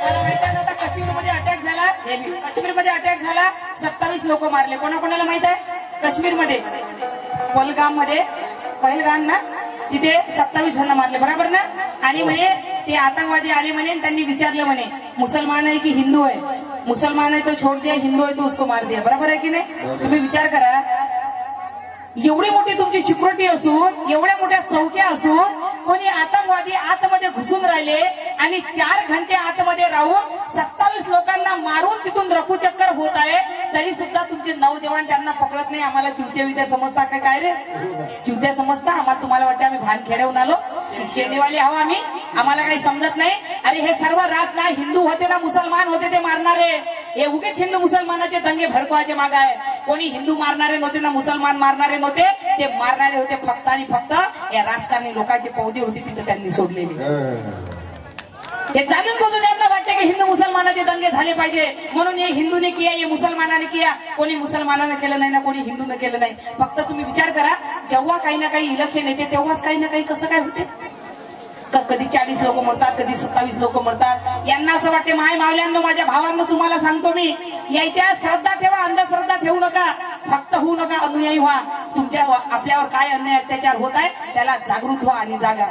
मला माहित आहे आता काश्मीरमध्ये अटॅक झाला, काश्मीरमध्ये अटॅक झाला, 27 लोक मारले. कोणाकोणाला माहित आहे? काश्मीरमध्ये पहलगाम ना, तिथे 27 जण मारले, बरोबर ना. आणि म्हणे ते आतंकवादी आले म्हणे, त्यांनी विचारलं म्हणे मुसलमान आहे की हिंदू आहे. मुसलमान आहे तो छोड़ दिया, हिंदू आहे तो उसको मार दिया. बरोबर आहे की नाही? तुम्ही विचार करा, एवढी मोठी तुमची सिक्युरिटी असून, एवढ्या मोठ्या चौक्या असून, कोणी आतंकवादी आतमध्ये घुसून राहिले आणि 4 घंटे आतमध्ये राहून 27 लोकांना मारून तिथून रफूचक्कर होत आहे, तरी सुद्धा तुमचे नौजवान त्यांना पकडत नाही. आम्हाला चिवत्या विद्या समजता का? काय रे चिवत्या समजता आम्हाला? तुम्हाला वाटतं आम्ही भान खेळवून आलो की शेंडेवाले हवं आम्ही? आम्हाला काही समजत नाही. अरे हे सर्व रात ना हिंदू होते ना मुसलमान होते ते मारणारे, हे उगेच हिंदू मुसलमानाचे दंगे भडकवायचे माग आहे. कोणी हिंदू मारणारे नव्हते ना मुसलमान मारणारे नव्हते, ते मारणारे होते फक्त आणि फक्त या राजकारणी लोकांची पौदी होती तिथे त्यांनी सोडलेली. हे जाणून बसून यांना वाटते की हिंदू मुसलमानाचे दंगे झाले पाहिजे म्हणून हे हिंदूने किया, हे मुसलमानाने किया. कोणी मुसलमानाने केलं नाही ना, कोणी हिंदूने केलं नाही. फक्त तुम्ही विचार करा, जेव्हा काही ना काही इलेक्शन येते तेव्हाच काही ना काही कसं काय होते. कधी 40 लोक मरतात, कधी 27 लोक मरतात. यांना असं वाटते माय मावल्यांनो, माझ्या भावांनो, तुम्हाला सांगतो मी, यायच्या श्रद्धा ठेवा, अंधश्रद्धा ठेवू नका. फक्त होऊ नका अनुयायी व्हा. तुमच्या आपल्यावर काय अन्याय अत्याचार होत आहे त्याला जागृत व्हा आणि जागा.